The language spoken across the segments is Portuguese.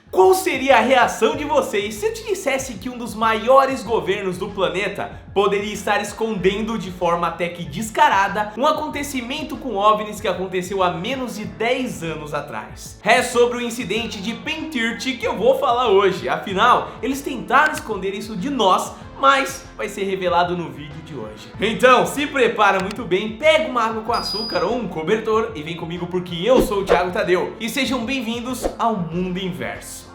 Qual seria a reação de vocês se eu te dissesse que um dos maiores governos do planeta poderia estar escondendo de forma até que descarada um acontecimento com OVNIs que aconteceu há menos de 10 anos atrás? É sobre o incidente de Pentirte que eu vou falar hoje, afinal, eles tentaram esconder isso de nós, mas vai ser revelado no vídeo de hoje. Então, se prepara muito bem, pega uma água com açúcar ou um cobertor e vem comigo porque eu sou o Thiago Tadeu e sejam bem-vindos ao Mundo Inverso.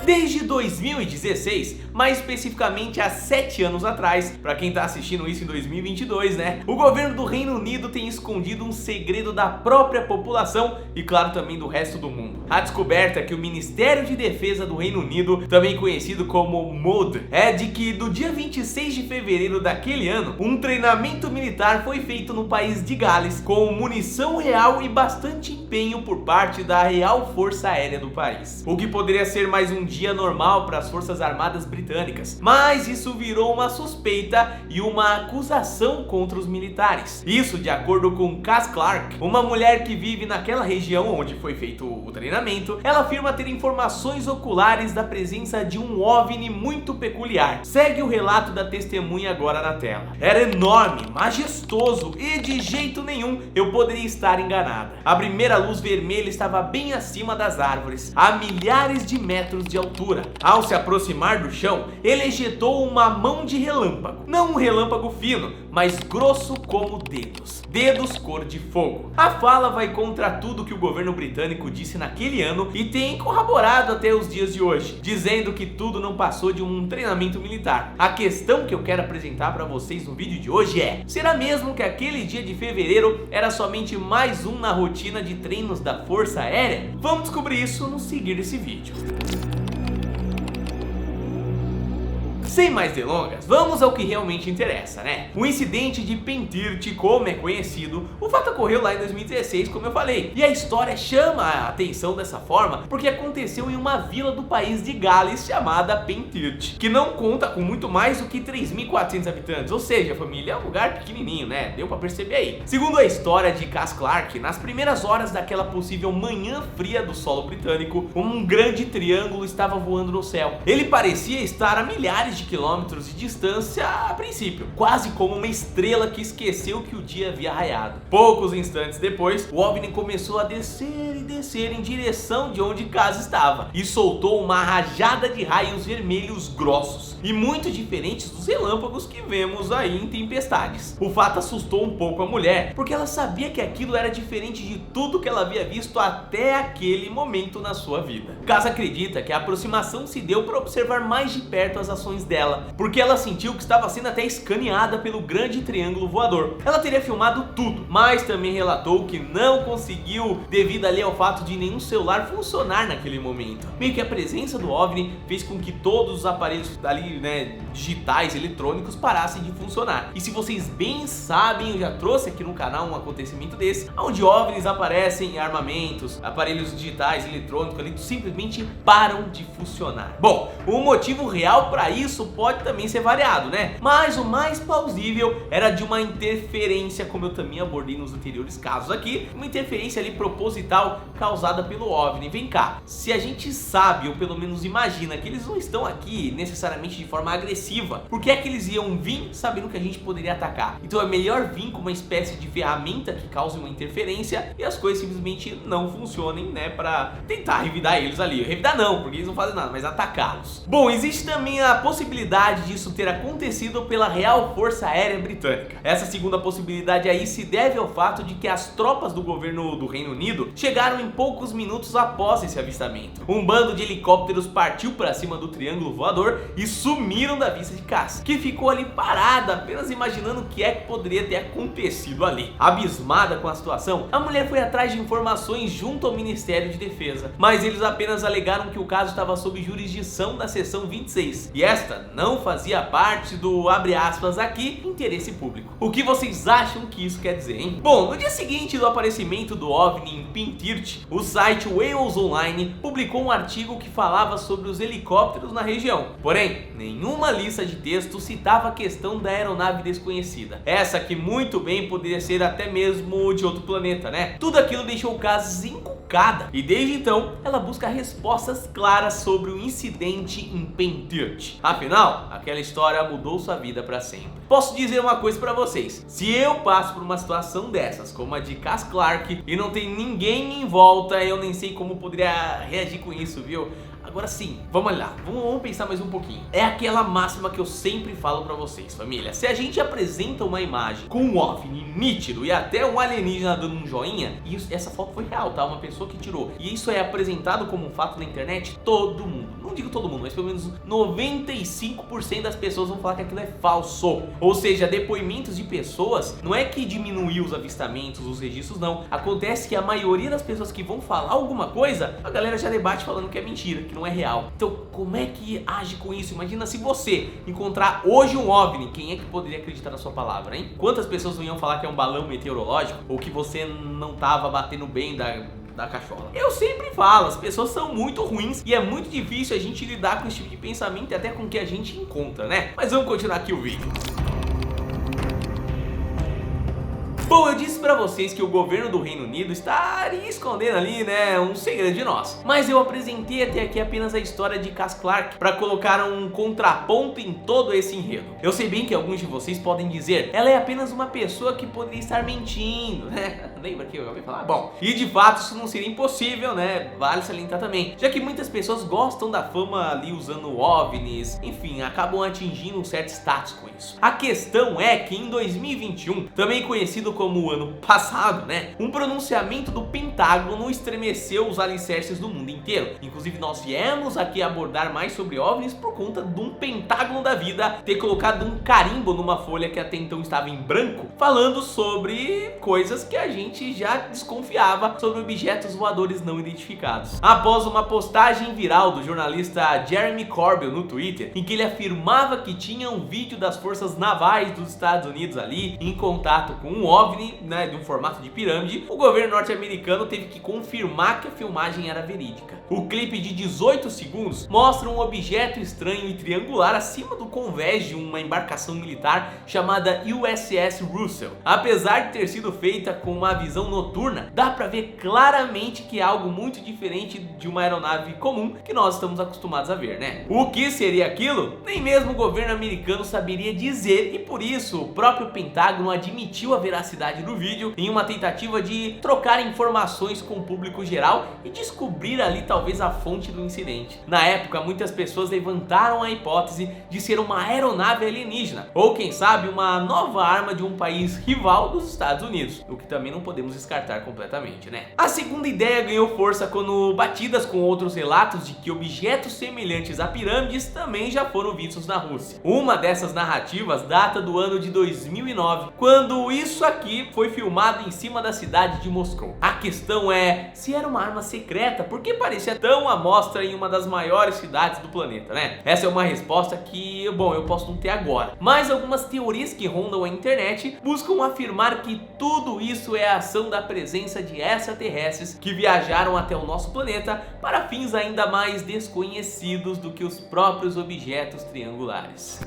Desde 2016, mais especificamente há 7 anos atrás, pra quem tá assistindo isso em 2022, né? O governo do Reino Unido tem escondido um segredo da própria população e claro também do resto do mundo. A descoberta que o Ministério de Defesa do Reino Unido, também conhecido como MOD, é de que do dia 26 de fevereiro daquele ano, um treinamento militar foi feito no país de Gales com munição real e bastante empenho por parte da Real Força Aérea do país. O que poderia ser mais um dia normal para as Forças Armadas britânicas, mas isso virou uma suspeita e uma acusação contra os militares. Isso de acordo com Cass Clark, uma mulher que vive naquela região onde foi feito o treinamento. Ela afirma ter informações oculares da presença de um OVNI muito peculiar. Segue o relato da testemunha agora na tela. Era enorme, majestoso e de jeito nenhum eu poderia estar enganada. A primeira luz vermelha estava bem acima das árvores, a milhares de metros de altura. Ao se aproximar do chão, ele ejetou uma mão de relâmpago. Não um relâmpago fino, mas grosso como dedos. Dedos cor de fogo. A fala vai contra tudo que o governo britânico disse naquele ano e tem corroborado até os dias de hoje, dizendo que tudo não passou de um treinamento militar. A questão que eu quero apresentar para vocês no vídeo de hoje é: será mesmo que aquele dia de fevereiro era somente mais um na rotina de treinos da Força Aérea? Vamos descobrir isso no seguir desse vídeo. Sem mais delongas, vamos ao que realmente interessa, né? O incidente de Pentirte, como é conhecido, o fato ocorreu lá em 2016, como eu falei. E a história chama a atenção dessa forma porque aconteceu em uma vila do país de Gales chamada Pentirte, que não conta com muito mais do que 3.400 habitantes, ou seja, família, é um lugar pequenininho, né? Deu pra perceber aí. Segundo a história de Cass Clark, nas primeiras horas daquela possível manhã fria do solo britânico, um grande triângulo estava voando no céu. Ele parecia estar a milhares de quilômetros de distância a princípio, quase como uma estrela que esqueceu que o dia havia raiado. Poucos instantes depois, o OVNI começou a descer e descer em direção de onde Cass estava e soltou uma rajada de raios vermelhos grossos e muito diferentes dos relâmpagos que vemos aí em tempestades. O fato assustou um pouco a mulher, porque ela sabia que aquilo era diferente de tudo que ela havia visto até aquele momento na sua vida. Cass acredita que a aproximação se deu para observar mais de perto as ações dela, porque ela sentiu que estava sendo até escaneada pelo grande triângulo voador. Ela teria filmado tudo, mas também relatou que não conseguiu devido ali ao fato de nenhum celular funcionar naquele momento. Meio que a presença do OVNI fez com que todos os aparelhos ali, né, digitais, eletrônicos parassem de funcionar. E se vocês bem sabem, eu já trouxe aqui no canal um acontecimento desse, onde OVNIs aparecem em armamentos, aparelhos digitais, eletrônicos ali, simplesmente param de funcionar. Bom, o motivo real para isso pode também ser variado, né? Mas o mais plausível era de uma interferência, como eu também abordei nos anteriores casos aqui, uma interferência ali proposital causada pelo OVNI. Vem cá, se a gente sabe, ou pelo menos imagina, que eles não estão aqui necessariamente de forma agressiva, por que é que eles iam vir sabendo que a gente poderia atacar? Então é melhor vir com uma espécie de ferramenta que cause uma interferência e as coisas simplesmente não funcionem, né? Pra tentar revidar eles ali. Revidar não, porque eles não fazem nada, mas atacá-los. Bom, existe também a possibilidade disso ter acontecido pela Real Força Aérea Britânica. Essa segunda possibilidade aí se deve ao fato de que as tropas do governo do Reino Unido chegaram em poucos minutos após esse avistamento. Um bando de helicópteros partiu para cima do triângulo voador e sumiram da vista de Cass, que ficou ali parada, apenas imaginando o que é que poderia ter acontecido ali. Abismada com a situação, a mulher foi atrás de informações junto ao Ministério de Defesa, mas eles apenas alegaram que o caso estava sob jurisdição da seção 26 e esta seja, não fazia parte do, abre aspas aqui, interesse público. O que vocês acham que isso quer dizer, hein? Bom, no dia seguinte do aparecimento do OVNI em Pintirte, o site Wales Online publicou um artigo que falava sobre os helicópteros na região. Porém, nenhuma lista de texto citava a questão da aeronave desconhecida. Essa que muito bem poderia ser até mesmo de outro planeta, né? Tudo aquilo deixou o caso encucada e desde então ela busca respostas claras sobre o incidente em Pintirte. Afinal, aquela história mudou sua vida para sempre. Posso dizer uma coisa para vocês: se eu passo por uma situação dessas, como a de Cas Clark, e não tem ninguém em volta, eu nem sei como poderia reagir com isso, viu? Agora sim, vamos lá, vamos pensar mais um pouquinho. É aquela máxima que eu sempre falo pra vocês, família. Se a gente apresenta uma imagem com um OVNI nítido e até um alienígena dando um joinha, e essa foto foi real, tá? Uma pessoa que tirou, e isso é apresentado como um fato na internet, todo mundo, não digo todo mundo, mas pelo menos 95% das pessoas vão falar que aquilo é falso. Ou seja, depoimentos de pessoas, não é que diminuiu os avistamentos, os registros, não. Acontece que a maioria das pessoas que vão falar alguma coisa, a galera já debate falando que é mentira, que não é real. Então, como é que age com isso? Imagina se você encontrar hoje um OVNI, quem é que poderia acreditar na sua palavra, hein? Quantas pessoas não iam falar que é um balão meteorológico ou que você não tava batendo bem da cachola? Eu sempre falo, as pessoas são muito ruins e é muito difícil a gente lidar com esse tipo de pensamento e até com o que a gente encontra, né? Mas vamos continuar aqui o vídeo. Bom, eu disse pra vocês que o governo do Reino Unido estaria escondendo ali, né, um segredo de nós. Mas eu apresentei até aqui apenas a história de Cas Clark para colocar um contraponto em todo esse enredo. Eu sei bem que alguns de vocês podem dizer, ela é apenas uma pessoa que poderia estar mentindo, né? Lembra que eu acabei de falar? Bom, e de fato isso não seria impossível, né? Vale salientar também, já que muitas pessoas gostam da fama ali usando OVNIs, enfim, acabam atingindo um certo status com isso. A questão é que em 2021, também conhecido como o ano passado, né? Um pronunciamento do Pentágono estremeceu os alicerces do mundo inteiro. Inclusive nós viemos aqui abordar mais sobre OVNIs por conta de um Pentágono da vida ter colocado um carimbo numa folha que até então estava em branco, falando sobre coisas que a gente já desconfiava sobre objetos voadores não identificados. Após uma postagem viral do jornalista Jeremy Corbell no Twitter, em que ele afirmava que tinha um vídeo das forças navais dos Estados Unidos ali em contato com um OVNI, né, de um formato de pirâmide, o governo norte-americano teve que confirmar que a filmagem era verídica. O clipe de 18 segundos mostra um objeto estranho e triangular acima do convés de uma embarcação militar chamada USS Russell. Apesar de ter sido feita com uma visão noturna, dá pra ver claramente que é algo muito diferente de uma aeronave comum que nós estamos acostumados a ver, né? O que seria aquilo? Nem mesmo o governo americano saberia dizer, e por isso o próprio Pentágono admitiu a veracidade do vídeo em uma tentativa de trocar informações com o público geral e descobrir ali talvez a fonte do incidente. Na época, muitas pessoas levantaram a hipótese de ser uma aeronave alienígena, ou quem sabe uma nova arma de um país rival dos Estados Unidos, o que também não podemos descartar completamente, né? A segunda ideia ganhou força quando batidas com outros relatos de que objetos semelhantes a pirâmides também já foram vistos na Rússia. Uma dessas narrativas data do ano de 2009, quando isso aqui foi filmado em cima da cidade de Moscou. A questão é, se era uma arma secreta, por que parecia tão à mostra em uma das maiores cidades do planeta, né? Essa é uma resposta que, bom, eu posso não ter agora. Mas algumas teorias que rondam a internet buscam afirmar que tudo isso é a ação da presença de extraterrestres que viajaram até o nosso planeta para fins ainda mais desconhecidos do que os próprios objetos triangulares.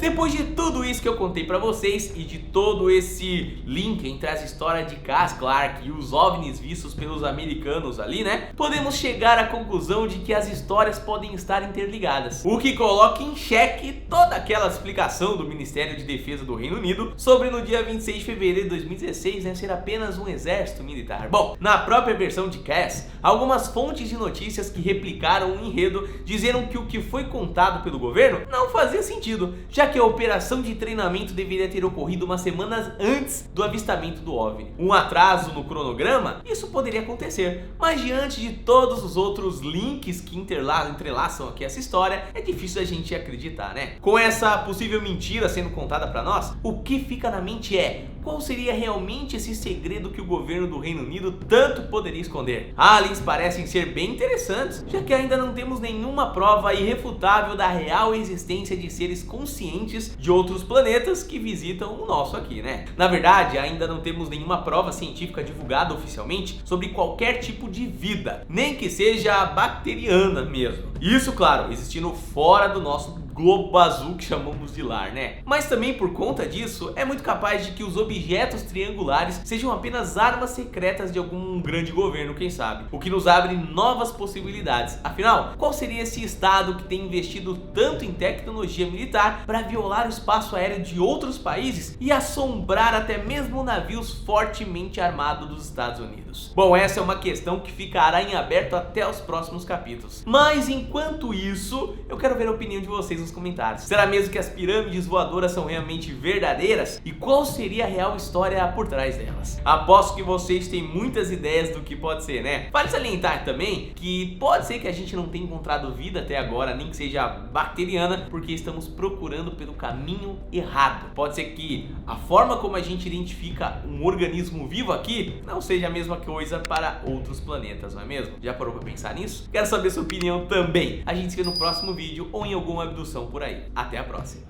Depois de tudo isso que eu contei pra vocês e de todo esse link entre as histórias de Cas Clark e os OVNIs vistos pelos americanos ali, né? Podemos chegar à conclusão de que as histórias podem estar interligadas, o que coloca em xeque toda aquela explicação do Ministério de Defesa do Reino Unido sobre no dia 26 de fevereiro de 2016, né, ser apenas um exército militar. Bom, na própria versão de Cas, algumas fontes de notícias que replicaram o enredo disseram que o que foi contado pelo governo não fazia sentido, já que que a operação de treinamento deveria ter ocorrido umas semanas antes do avistamento do OVNI. Um atraso no cronograma? Isso poderia acontecer, mas diante de todos os outros links que entrelaçam aqui essa história, é difícil a gente acreditar, né? Com essa possível mentira sendo contada para nós, o que fica na mente é: qual seria realmente esse segredo que o governo do Reino Unido tanto poderia esconder? Aliens parecem ser bem interessantes, já que ainda não temos nenhuma prova irrefutável da real existência de seres conscientes de outros planetas que visitam o nosso aqui, né? Na verdade, ainda não temos nenhuma prova científica divulgada oficialmente sobre qualquer tipo de vida, nem que seja bacteriana mesmo. Isso, claro, existindo fora do nosso globo azul que chamamos de lar, né? Mas também por conta disso, é muito capaz de que os objetos triangulares sejam apenas armas secretas de algum grande governo, quem sabe? O que nos abre novas possibilidades. Afinal, qual seria esse estado que tem investido tanto em tecnologia militar para violar o espaço aéreo de outros países e assombrar até mesmo navios fortemente armados dos Estados Unidos? Bom, essa é uma questão que ficará em aberto até os próximos capítulos. Mas enquanto isso, eu quero ver a opinião de vocês nos comentários. Será mesmo que as pirâmides voadoras são realmente verdadeiras? E qual seria a real história por trás delas? Aposto que vocês têm muitas ideias do que pode ser, né? Vale salientar também que pode ser que a gente não tenha encontrado vida até agora, nem que seja bacteriana, porque estamos procurando pelo caminho errado. Pode ser que a forma como a gente identifica um organismo vivo aqui não seja a mesma coisa para outros planetas, não é mesmo? Já parou para pensar nisso? Quero saber sua opinião também. A gente se vê no próximo vídeo ou em alguma abdução por aí. Até a próxima!